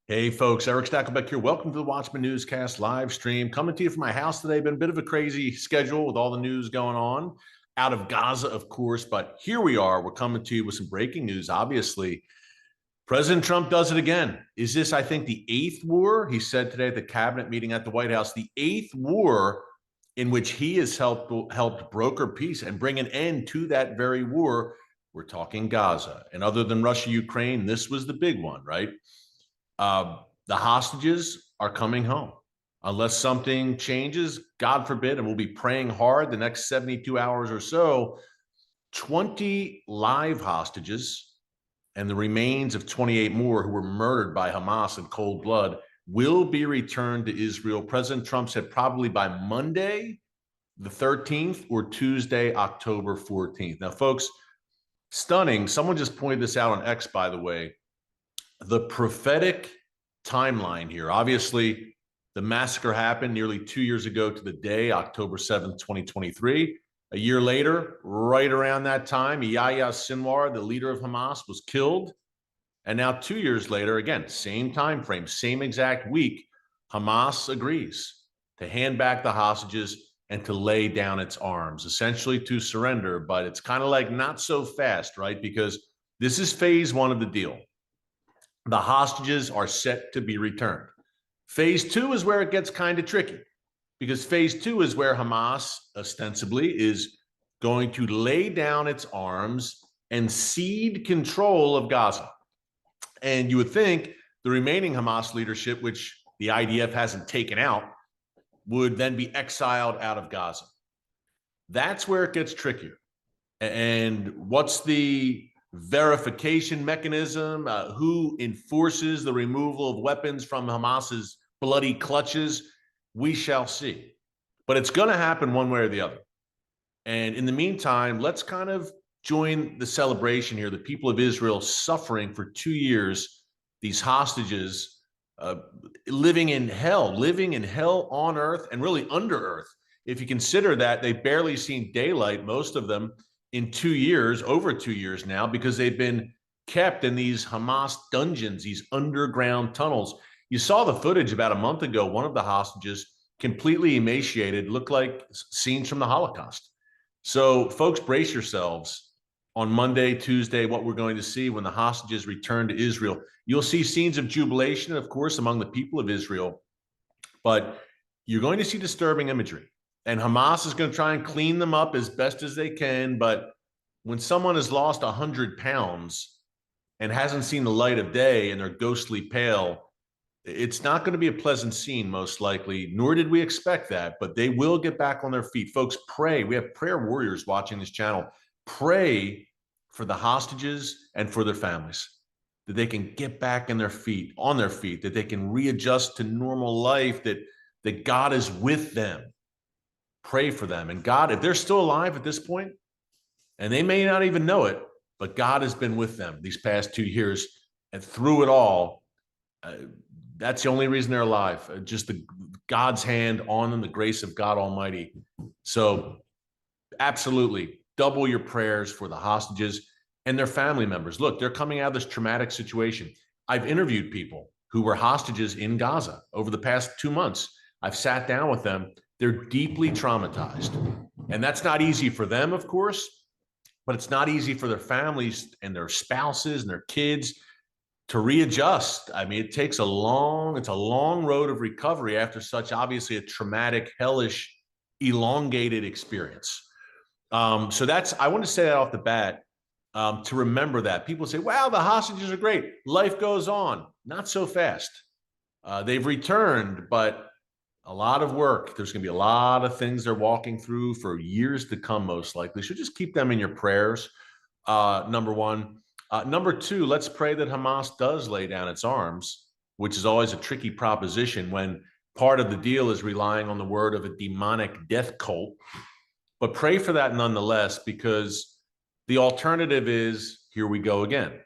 Hey folks, Erick Stakelbeck here. Welcome to the Watchman Newscast live stream. Coming to you from my house today. Been a bit of a crazy schedule with all the news going on out of Gaza, of course, but here we are. We're coming to you with some breaking news. Obviously, President Trump does it again. Is this, I think, the eighth war? He said today at the cabinet meeting at the White House, the eighth war in which he has helped broker peace and bring an end to that very war. We're talking Gaza. And other than Russia, Ukraine, this was the big one, right? The hostages are coming home. Unless something changes, God forbid, and we'll be praying hard the next 72 hours or so, 20 live hostages and the remains of 28 more who were murdered by Hamas in cold blood will be returned to Israel. President Trump said probably by Monday, the 13th, or Tuesday, October 14th. Now, folks, stunning. Someone just pointed this out on X, by the way. The prophetic timeline here. Obviously, the massacre happened nearly 2 years ago to the day, October 7th, 2023. A year later, right around that time, Yahya Sinwar, the leader of Hamas, was killed. And now 2 years later, again, same time frame, same exact week, Hamas agrees to hand back the hostages and to lay down its arms, essentially to surrender. But it's kind of like not so fast, right? Because this is phase one of the deal. The hostages are set to be returned. Phase two is where it gets kind of tricky, because phase two is where Hamas ostensibly is going to lay down its arms and cede control of Gaza. And you would think the remaining Hamas leadership, which the IDF hasn't taken out, would then be exiled out of Gaza. That's where it gets trickier. And what's the verification mechanism? Who enforces the removal of weapons from Hamas's bloody clutches? We shall see. But it's going to happen one way or the other. And in the meantime, let's kind of join the celebration here. The people of Israel suffering for 2 years, these hostages living in hell on earth and really under earth. If you consider that they've barely seen daylight, most of them, in 2 years, over 2 years now, because they've been kept in these Hamas dungeons, these underground tunnels. You saw the footage about a month ago. One of the hostages, completely emaciated, looked like scenes from the Holocaust. So, folks, brace yourselves. On Monday, Tuesday, what we're going to see when the hostages return to Israel, you'll see scenes of jubilation, of course, among the people of Israel, but you're going to see disturbing imagery. And Hamas is going to try and clean them up as best as they can. But when someone has lost 100 pounds and hasn't seen the light of day and they're ghostly pale, it's not going to be a pleasant scene, most likely, nor did we expect that. But they will get back on their feet. Folks, pray. We have prayer warriors watching this channel. Pray for the hostages and for their families, that they can get back on their feet, that they can readjust to normal life, that God is with them. Pray for them. And God, if they're still alive at this point, and they may not even know it, but God has been with them these past 2 years. And through it all, that's the only reason they're alive. Just God's hand on them, the grace of God Almighty. So absolutely, double your prayers for the hostages and their family members. Look, they're coming out of this traumatic situation. I've interviewed people who were hostages in Gaza over the past 2 months. I've sat down with them. They're deeply traumatized. And that's not easy for them, of course, but it's not easy for their families and their spouses and their kids to readjust. I mean, it takes it's a long road of recovery after such obviously a traumatic, hellish, elongated experience. So I want to say that off the bat, to remember that. People say, wow, the hostages are great. Life goes on. Not so fast. They've returned, but a lot of work. There's going to be a lot of things they're walking through for years to come, most likely. So just keep them in your prayers, number one. Number two, let's pray that Hamas does lay down its arms, which is always a tricky proposition when part of the deal is relying on the word of a demonic death cult. But pray for that nonetheless, because the alternative is, here we go again.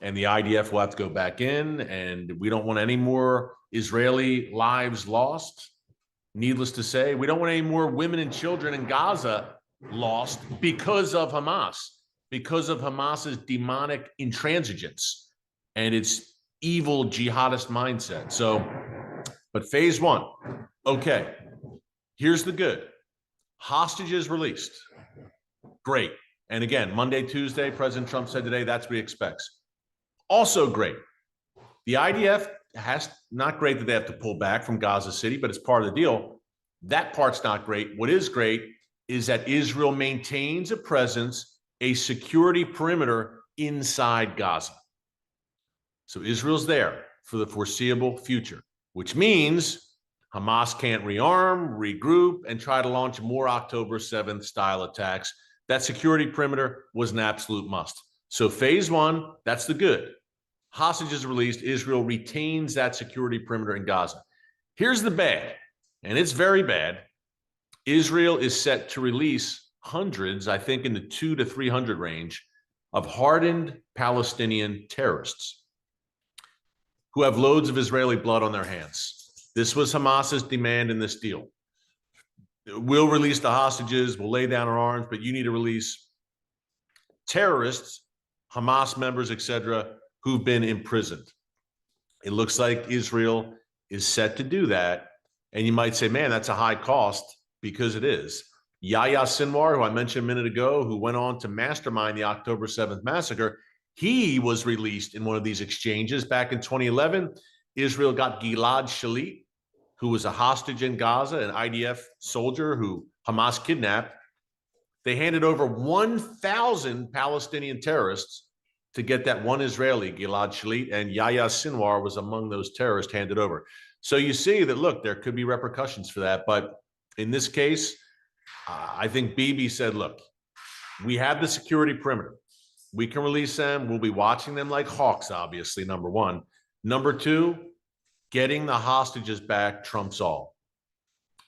And the IDF will have to go back in, and we don't want any more Israeli lives lost. Needless to say, we don't want any more women and children in Gaza lost because of Hamas's demonic intransigence. And it's evil jihadist mindset. So, but phase one, okay, here's the good. Hostages released. Great. And again, Monday, Tuesday, President Trump said today that's what he expects. Also great. The IDF not great that they have to pull back from Gaza City, but it's part of the deal. That part's not great. What is great is that Israel maintains a presence, a security perimeter inside Gaza. So Israel's there for the foreseeable future, which means Hamas can't rearm, regroup, and try to launch more October 7th style attacks. That security perimeter was an absolute must. So phase one, that's the good. Hostages released, Israel retains that security perimeter in Gaza. Here's the bad, and it's very bad. Israel is set to release hundreds, I think in the 200 to 300 range, of hardened Palestinian terrorists who have loads of Israeli blood on their hands. This was Hamas's demand in this deal. We'll release the hostages, we'll lay down our arms, but you need to release terrorists, Hamas members, etc., who've been imprisoned. It looks like Israel is set to do that. And you might say, man, that's a high cost, because it is. Yahya Sinwar, who I mentioned a minute ago, who went on to mastermind the October 7th massacre, he was released in one of these exchanges back in 2011. Israel got Gilad Shalit, who was a hostage in Gaza, an IDF soldier who Hamas kidnapped. They handed over 1,000 Palestinian terrorists to get that one Israeli, Gilad Shalit, and Yahya Sinwar was among those terrorists handed over. So you see that, look, there could be repercussions for that. But in this case, I think Bibi said, look, we have the security perimeter. We can release them. We'll be watching them like hawks, obviously, number one. Number two, getting the hostages back trumps all.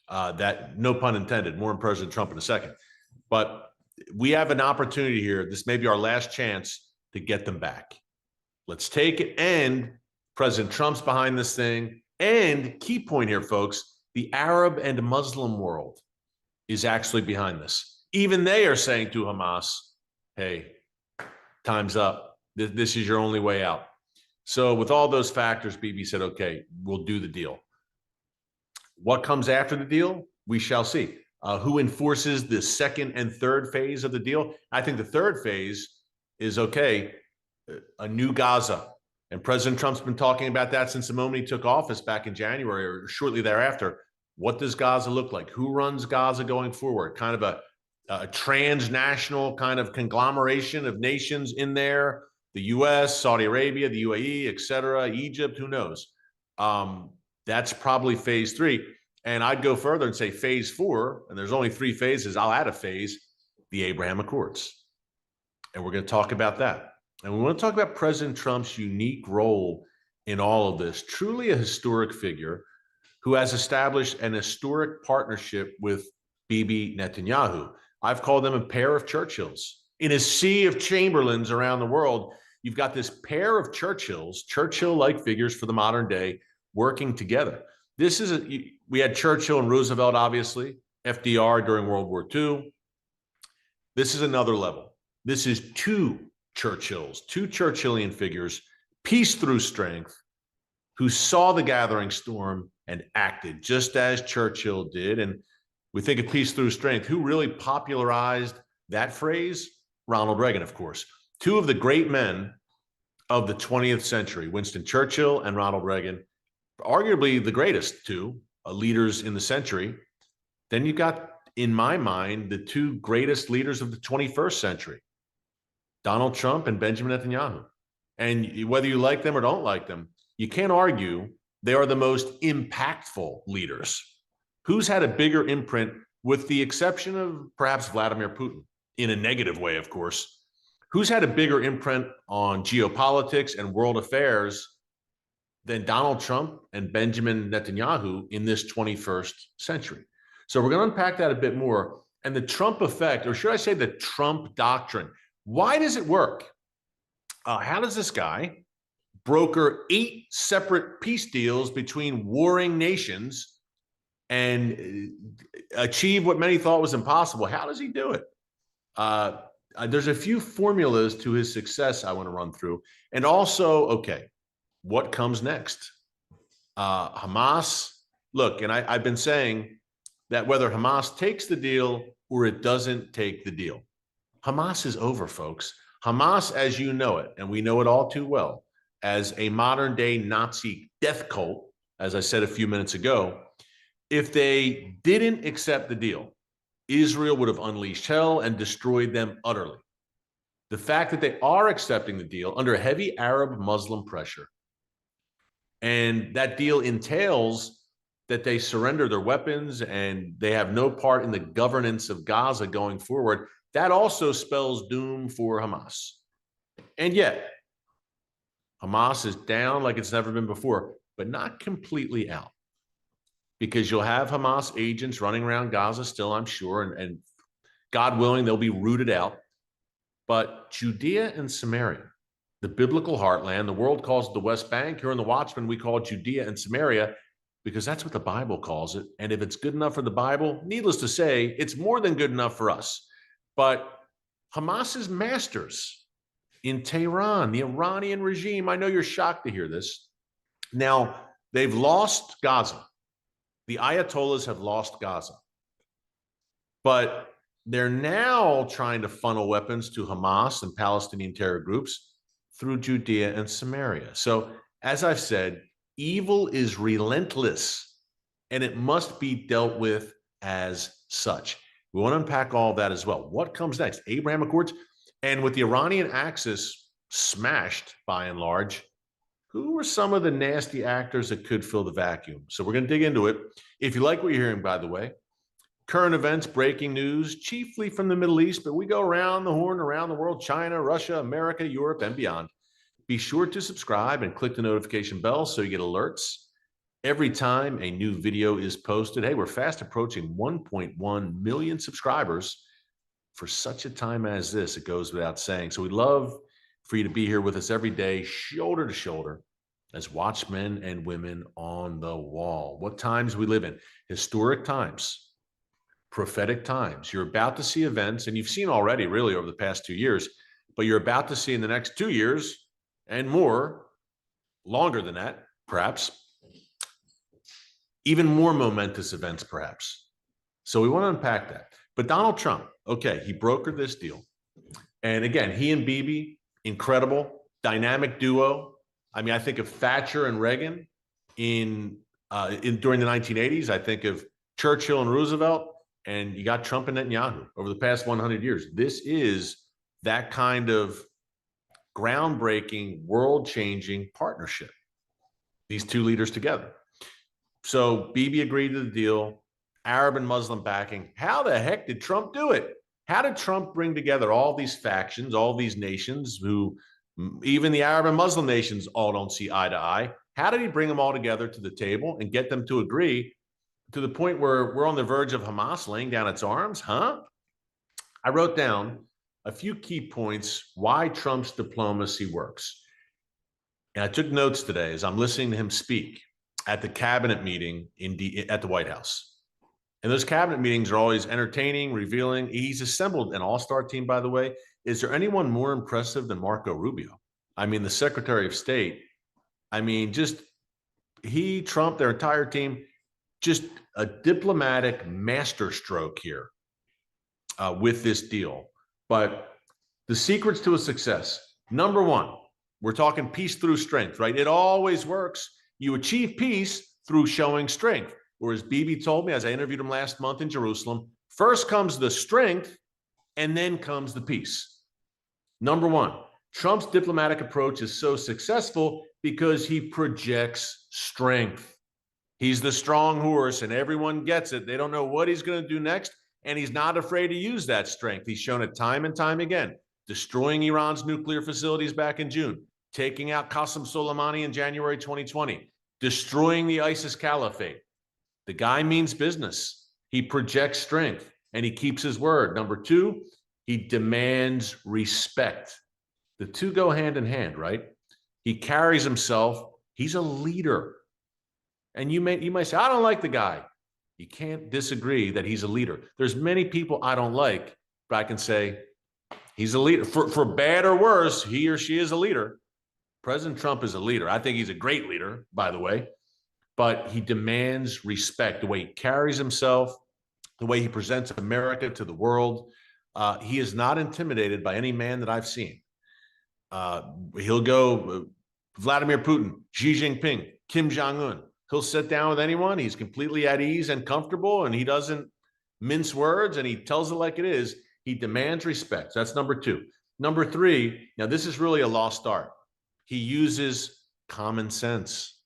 That, no pun intended, more on President Trump in a second. But we have an opportunity here. This may be our last chance to get them back. Let's take it. And President Trump's behind this thing. And key point here, folks, the Arab and Muslim world is actually behind this. Even they are saying to Hamas, hey, time's up. This is your only way out. So with all those factors, Bibi said, okay, we'll do the deal. What comes after the deal? We shall see. Who enforces the second and third phase of the deal? I think the third phase is, okay, a new Gaza. And President Trump's been talking about that since the moment he took office back in January or shortly thereafter. What does Gaza look like? Who runs Gaza going forward? Kind of a transnational kind of conglomeration of nations in there. The U.S., Saudi Arabia, the UAE, et cetera, Egypt, who knows? That's probably phase three. And I'd go further and say phase four, and there's only 3 phases. I'll add a phase, the Abraham Accords. And we're going to talk about that. And we want to talk about President Trump's unique role in all of this. Truly a historic figure who has established an historic partnership with Bibi Netanyahu. I've called them a pair of Churchills. In a sea of Chamberlains around the world, you've got this pair of Churchills, Churchill-like figures for the modern day, working together. This is we had Churchill and Roosevelt, obviously, FDR during World War II. This is another level. This is 2 Churchills, 2 Churchillian figures, peace through strength, who saw the gathering storm and acted just as Churchill did. And we think of peace through strength. Who really popularized that phrase? Ronald Reagan, of course. 2 of the great men of the 20th century, Winston Churchill and Ronald Reagan, arguably the greatest 2 leaders in the century. Then you got, in my mind, the 2 greatest leaders of the 21st century, Donald Trump and Benjamin Netanyahu. And whether you like them or don't like them, you can't argue they are the most impactful leaders. Who's had a bigger imprint, with the exception of perhaps Vladimir Putin, in a negative way, of course? Who's had a bigger imprint on geopolitics and world affairs than Donald Trump and Benjamin Netanyahu in this 21st century? So we're going to unpack that a bit more. And the Trump effect, or should I say the Trump doctrine, why does it work? How does this guy broker 8 separate peace deals between warring nations and achieve what many thought was impossible? How does he do it? There's a few formulas to his success I want to run through. And also, okay, what comes next? Hamas, look, and I've been saying that whether Hamas takes the deal or it doesn't take the deal, Hamas is over, folks. Hamas, as you know it, and we know it all too well, as a modern day Nazi death cult, as I said a few minutes ago, if they didn't accept the deal, Israel would have unleashed hell and destroyed them utterly. The fact that they are accepting the deal under heavy Arab Muslim pressure, and that deal entails that they surrender their weapons and they have no part in the governance of Gaza going forward, that also spells doom for Hamas. And yet, Hamas is down like it's never been before, but not completely out. Because you'll have Hamas agents running around Gaza still, I'm sure, and God willing, they'll be rooted out. But Judea and Samaria, the biblical heartland, the world calls it the West Bank. Here in the Watchman, we call it Judea and Samaria because that's what the Bible calls it. And if it's good enough for the Bible, needless to say, it's more than good enough for us. But Hamas's masters in Tehran, the Iranian regime, I know you're shocked to hear this. Now, they've lost Gaza. The Ayatollahs have lost Gaza. But they're now trying to funnel weapons to Hamas and Palestinian terror groups through Judea and Samaria. So, as I've said, evil is relentless, and it must be dealt with as such. We want to unpack all of that as well. What comes next? Abraham Accords. And with the Iranian axis smashed by and large, who are some of the nasty actors that could fill the vacuum? So we're going to dig into it. If you like what you're hearing, by the way, current events, breaking news, chiefly from the Middle East, but we go around the horn, around the world, China, Russia, America, Europe, and beyond. Be sure to subscribe and click the notification bell so you get alerts every time a new video is posted. Hey, we're fast approaching 1.1 million subscribers for such a time as this. It goes without saying. So we'd love for you to be here with us every day, shoulder to shoulder, as watchmen and women on the wall. What times we live in? Historic times, prophetic times. You're about to see events, and you've seen already really over the past 2 years, but you're about to see in the next 2 years and more, longer than that, perhaps, even more momentous events, perhaps. So we want to unpack that. But Donald Trump, okay, he brokered this deal. And again, he and Bibi, incredible, dynamic duo. I mean, I think of Thatcher and Reagan during the 1980s. I think of Churchill and Roosevelt, and you got Trump and Netanyahu over the past 100 years. This is that kind of groundbreaking, world-changing partnership. These two leaders together. So Bibi agreed to the deal, Arab and Muslim backing. How the heck did Trump do it? How did Trump bring together all these factions, all these nations who even the Arab and Muslim nations all don't see eye to eye? How did he bring them all together to the table and get them to agree to the point where we're on the verge of Hamas laying down its arms? Huh? I wrote down a few key points why Trump's diplomacy works. And I took notes today as I'm listening to him speak at the cabinet meeting at the White House. And those cabinet meetings are always entertaining, revealing. He's assembled an all-star team, by the way. Is there anyone more impressive than Marco Rubio? I mean, the Secretary of State. I mean, just Trump, their entire team, just a diplomatic masterstroke here with this deal. But the secrets to a success, number one, we're talking peace through strength, right? It always works. You achieve peace through showing strength. Or as Bibi told me, as I interviewed him last month in Jerusalem, first comes the strength and then comes the peace. Number one, Trump's diplomatic approach is so successful because he projects strength. He's the strong horse and everyone gets it. They don't know what he's going to do next, and he's not afraid to use that strength. He's shown it time and time again, destroying Iran's nuclear facilities back in June, taking out Qasem Soleimani in January 2020, destroying the ISIS caliphate. The guy means business. He projects strength and he keeps his word. Number two, he demands respect. The two go hand in hand, right? He carries himself. He's a leader. And you might say, I don't like the guy. You can't disagree that he's a leader. There's many people I don't like, but I can say he's a leader. For bad or worse, he or she is a leader. President Trump is a leader. I think he's a great leader, by the way, but he demands respect, the way he carries himself, the way he presents America to the world. He is not intimidated by any man that I've seen. He'll go Vladimir Putin, Xi Jinping, Kim Jong-un. He'll sit down with anyone. He's completely at ease and comfortable, and he doesn't mince words, and he tells it like it is. He demands respect. That's number two. Number three, now this is really a lost art. He uses common sense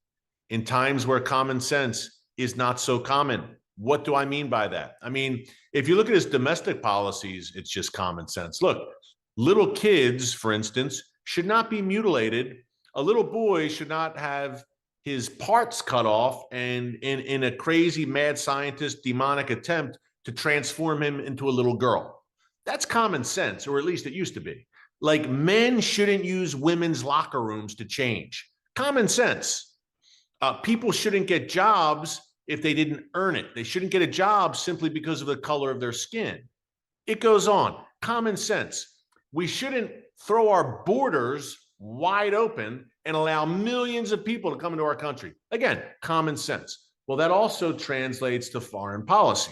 in times where common sense is not so common. What do I mean by that? I mean, if you look at his domestic policies, it's just common sense. Look, little kids, for instance, should not be mutilated. A little boy should not have his parts cut off and in a crazy mad scientist demonic attempt to transform him into a little girl. That's common sense, or at least it used to be. Like, men shouldn't use women's locker rooms to change. Common sense. People shouldn't get jobs if they didn't earn it. They shouldn't get a job simply because of the color of their skin. It goes on. Common sense. We shouldn't throw our borders wide open and allow millions of people to come into our country. Again, common sense. Well, that also translates to foreign policy.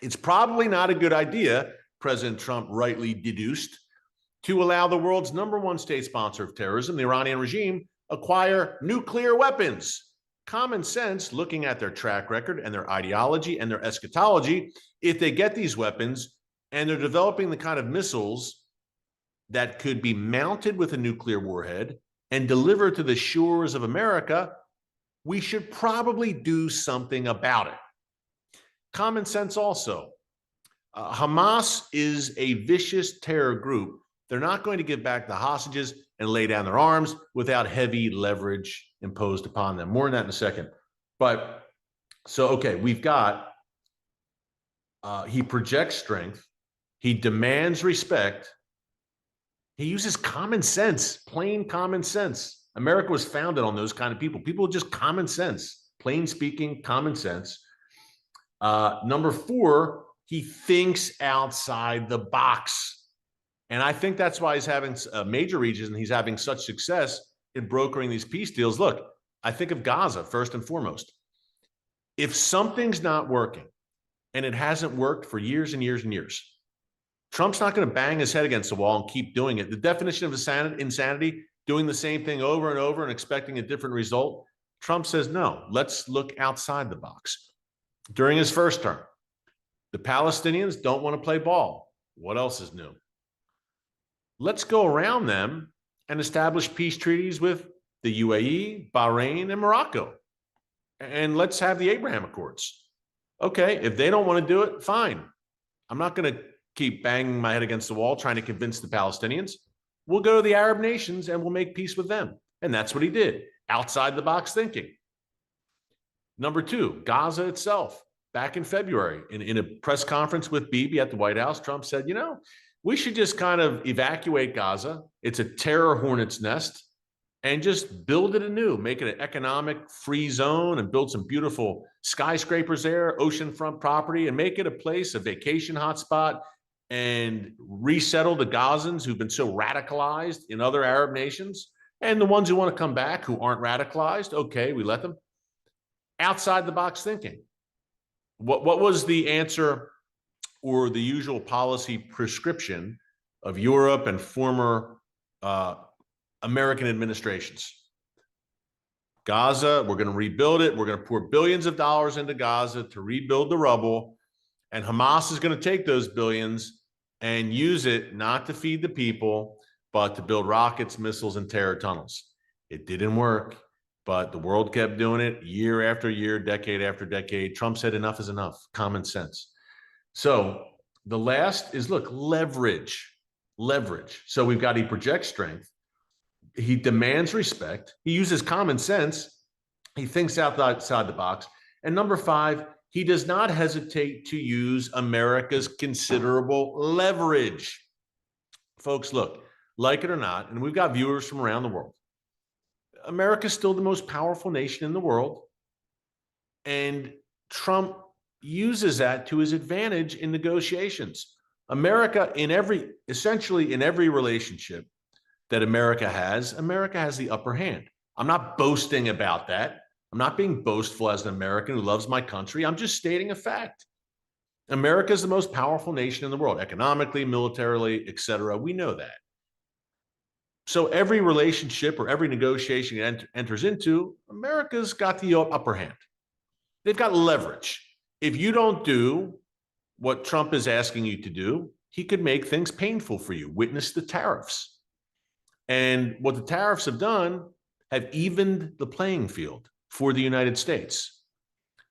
It's probably not a good idea, President Trump rightly deduced, to allow the world's #1 state sponsor of terrorism, the Iranian regime, acquire nuclear weapons. Common sense, looking at their track record and their ideology and their eschatology, if they get these weapons and they're developing the kind of missiles that could be mounted with a nuclear warhead and delivered to the shores of America, we should probably do something about it. Common sense also. Hamas is a vicious terror group. They're not going to give back the hostages and lay down their arms without heavy leverage imposed upon them. More on that in a second. But so, okay, we've got, he projects strength. He demands respect. He uses common sense, plain common sense. America was founded on those kind of people. People with just common sense, plain speaking, common sense. Number 4, he thinks outside the box. And I think that's why he's having a major region. He's having such success in brokering these peace deals. Look, I think of Gaza first and foremost. If something's not working, and it hasn't worked for years and years and years, Trump's not going to bang his head against the wall and keep doing it. The definition of insanity, doing the same thing over and over and expecting a different result. Trump says, no, let's look outside the box. During his first term, the Palestinians don't want to play ball. What else is new? Let's go around them and establish peace treaties with the UAE, Bahrain, and Morocco. And let's have the Abraham Accords. Okay, if they don't want to do it, fine. I'm not going to keep banging my head against the wall trying to convince the Palestinians. We'll go to the Arab nations and we'll make peace with them. And that's what he did. Outside the box thinking. Number 2, Gaza itself. Back in February, in a press conference with Bibi at the White House, Trump said, you know, we should just kind of evacuate Gaza. It's a terror hornet's nest, and just build it anew, make it an economic free zone and build some beautiful skyscrapers there, oceanfront property, and make it a place, a vacation hotspot, and resettle the Gazans who've been so radicalized in other Arab nations. And the ones who want to come back who aren't radicalized, okay, we let them. Outside the box thinking. What was the answer or the usual policy prescription of Europe and former American administrations? Gaza, we're going to rebuild it. We're going to pour billions of dollars into Gaza to rebuild the rubble. And Hamas is going to take those billions and use it not to feed the people, but to build rockets, missiles, and terror tunnels. It didn't work, but the world kept doing it year after year, decade after decade. Trump said enough is enough, common sense. So the last is, look, leverage. So we've got, he projects strength. He demands respect. He uses common sense. He thinks outside the box. And number 5, he does not hesitate to use America's considerable leverage. Folks, look, like it or not, and we've got viewers from around the world, America is still the most powerful nation in the world. And Trump uses that to his advantage in negotiations. America, essentially in every relationship, that America has the upper hand. I'm not boasting about that. I'm not being boastful as an American who loves my country. I'm just stating a fact. America is the most powerful nation in the world, economically, militarily, et cetera. We know that. So every relationship or every negotiation it enters into, America's got the upper hand. They've got leverage. If you don't do what Trump is asking you to do, he could make things painful for you. Witness the tariffs. And what the tariffs have done have evened the playing field for the United States.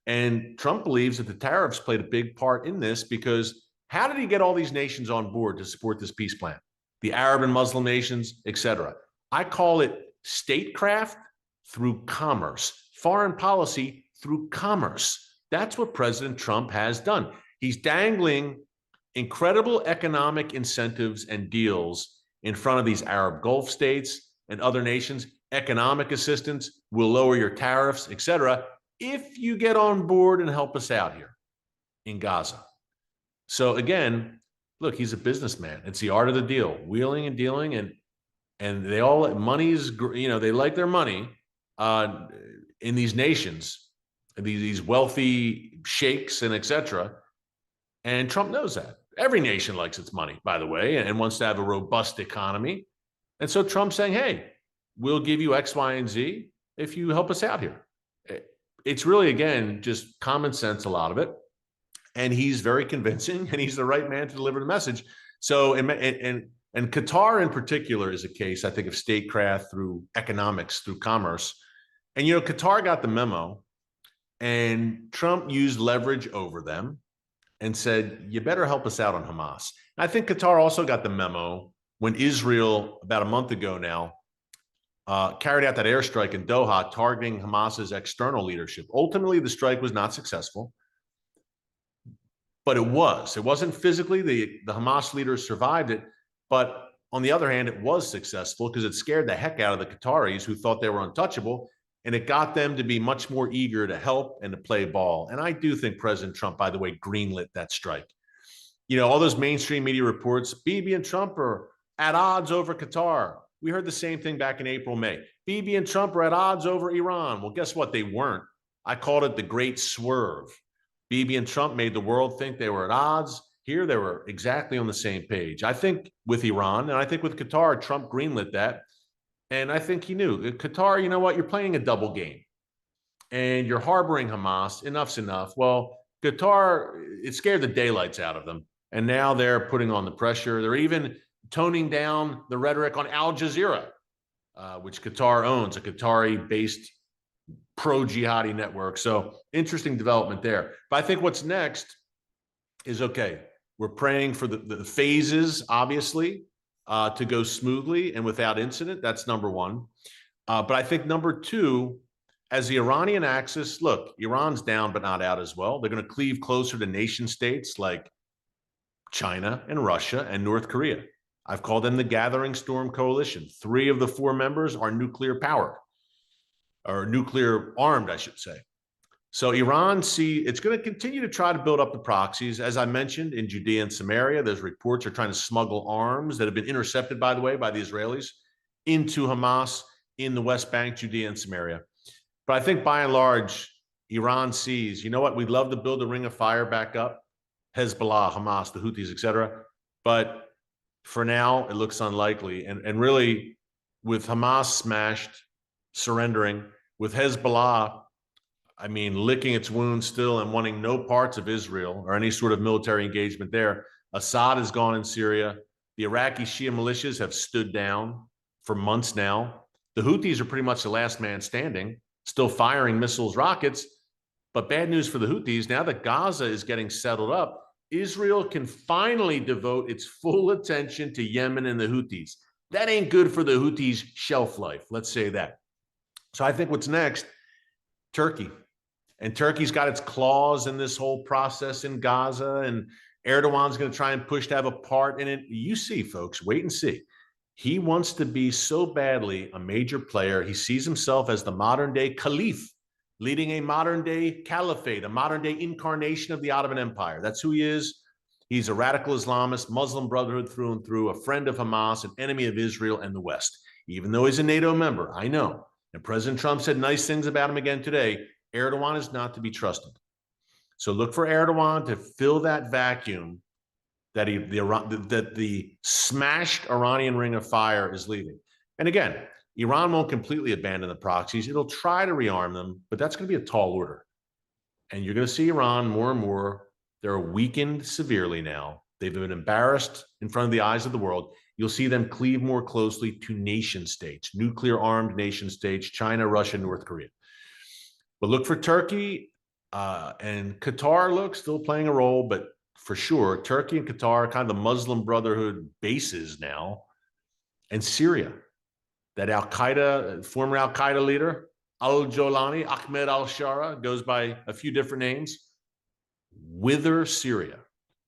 And Trump believes that the tariffs played a big part in this because how did he get all these nations on board to support this peace plan? The Arab and Muslim nations, et cetera. I call it statecraft through commerce, foreign policy through commerce. That's what President Trump has done. He's dangling incredible economic incentives and deals in front of these Arab Gulf states and other nations. Economic assistance will lower your tariffs, et cetera, if you get on board and help us out here in Gaza. So again, look, he's a businessman. It's the art of the deal, wheeling and dealing, and they all money's, they like their money in these nations, these wealthy sheikhs and et cetera. And Trump knows that. Every nation likes its money, by the way, and wants to have a robust economy. And so Trump's saying, hey, we'll give you X, Y, and Z if you help us out here. It's really, again, just common sense, a lot of it. And he's very convincing, and he's the right man to deliver the message. So, and Qatar in particular is a case, I think, of statecraft through economics, through commerce. And, Qatar got the memo, and Trump used leverage over them and said, you better help us out on Hamas. And I think Qatar also got the memo when Israel, about a month ago now, carried out that airstrike in Doha, targeting Hamas's external leadership. Ultimately, the strike was not successful, but it wasn't physically. The Hamas leaders survived it, but on the other hand, it was successful because it scared the heck out of the Qataris, who thought they were untouchable, and it got them to be much more eager to help and to play ball. And I do think President Trump, by the way, greenlit that strike. All those mainstream media reports, Bibi and Trump are at odds over Qatar. We heard the same thing back in April, May. Bibi and Trump are at odds over Iran. Well, guess what? They weren't. I called it the great swerve. Bibi and Trump made the world think they were at odds. Here, they were exactly on the same page. I think with Iran, and I think with Qatar, Trump greenlit that. And I think he knew. Qatar, you know what? You're playing a double game. And you're harboring Hamas. Enough's enough. Well, Qatar, it scared the daylights out of them. And now they're putting on the pressure. They're even toning down the rhetoric on Al Jazeera, which Qatar owns, a Qatari-based pro-jihadi network. So interesting development there. But I think what's next is, okay, we're praying for the phases, obviously, to go smoothly and without incident. That's number one. But I think number two, as the Iranian axis, look, Iran's down but not out as well. They're going to cleave closer to nation states like China and Russia and North Korea. I've called them the Gathering Storm Coalition. 3 of the 4 members are nuclear powered, or nuclear armed, I should say. So Iran, it's going to continue to try to build up the proxies. As I mentioned, in Judea and Samaria, those reports are trying to smuggle arms that have been intercepted, by the way, by the Israelis into Hamas in the West Bank, Judea and Samaria. But I think by and large, Iran sees, you know what, we'd love to build a ring of fire back up, Hezbollah, Hamas, the Houthis, et cetera. But for now, it looks unlikely. And really, with Hamas smashed, surrendering, with Hezbollah, licking its wounds still and wanting no parts of Israel or any sort of military engagement there. Assad is gone in Syria. The Iraqi Shia militias have stood down for months now. The Houthis are pretty much the last man standing, still firing missiles, rockets. But bad news for the Houthis, now that Gaza is getting settled up, Israel can finally devote its full attention to Yemen and the Houthis. That ain't good for the Houthis' shelf life, let's say that. So I think what's next, Turkey. And Turkey's got its claws in this whole process in Gaza, and Erdogan's going to try and push to have a part in it. You see, folks, wait and see. He wants to be so badly a major player. He sees himself as the modern-day caliph, leading a modern-day caliphate, a modern-day incarnation of the Ottoman Empire. That's who he is. He's a radical Islamist, Muslim Brotherhood through and through, a friend of Hamas, an enemy of Israel and the West. Even though he's a NATO member, I know, and President Trump said nice things about him again today, Erdogan is not to be trusted. So look for Erdogan to fill that vacuum that the smashed Iranian ring of fire is leaving. And again, Iran won't completely abandon the proxies. It'll try to rearm them, but that's going to be a tall order. And you're going to see Iran more and more. They're weakened severely now. They've been embarrassed in front of the eyes of the world. You'll see them cleave more closely to nation states, nuclear-armed nation states, China, Russia, North Korea. But look for Turkey and Qatar, look, still playing a role, but for sure, Turkey and Qatar are kind of the Muslim Brotherhood bases now. And Syria, that Al-Qaeda, former Al-Qaeda leader, al-Jolani, Ahmed al-Shara, goes by a few different names. Wither Syria,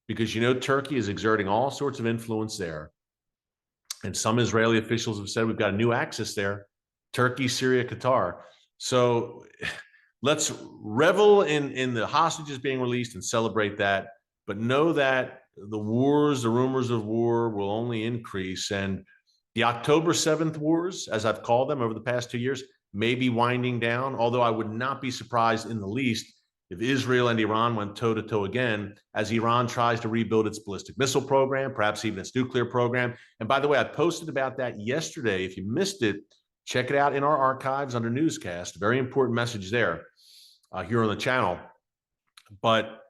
because you know Turkey is exerting all sorts of influence there. And some Israeli officials have said we've got a new axis there, Turkey, Syria, Qatar. So let's revel in the hostages being released and celebrate that, but know that the wars, the rumors of war will only increase. And the October 7th wars, as I've called them over the past 2 years, may be winding down, although I would not be surprised in the least if Israel and Iran went toe-to-toe again as Iran tries to rebuild its ballistic missile program, perhaps even its nuclear program. And by the way, I posted about that yesterday. If you missed it, check it out in our archives under Newscast. Very important message there here on the channel. But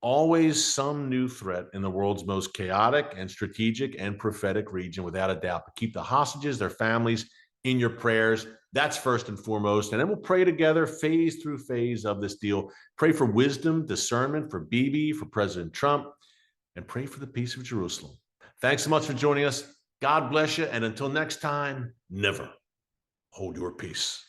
always some new threat in the world's most chaotic and strategic and prophetic region, without a doubt. But keep the hostages, their families, in your prayers. That's first and foremost. And then we'll pray together phase through phase of this deal. Pray for wisdom, discernment for Bibi, for President Trump, and pray for the peace of Jerusalem. Thanks so much for joining us. God bless you. And until next time, never hold your peace.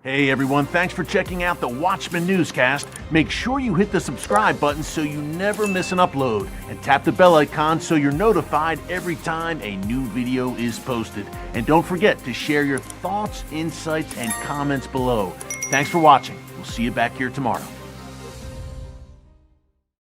Hey everyone, thanks for checking out the Watchman Newscast. Make sure you hit the subscribe button so you never miss an upload, and tap the bell icon so you're notified every time a new video is posted. And don't forget to share your thoughts, insights, and comments below. Thanks for watching. We'll see you back here tomorrow.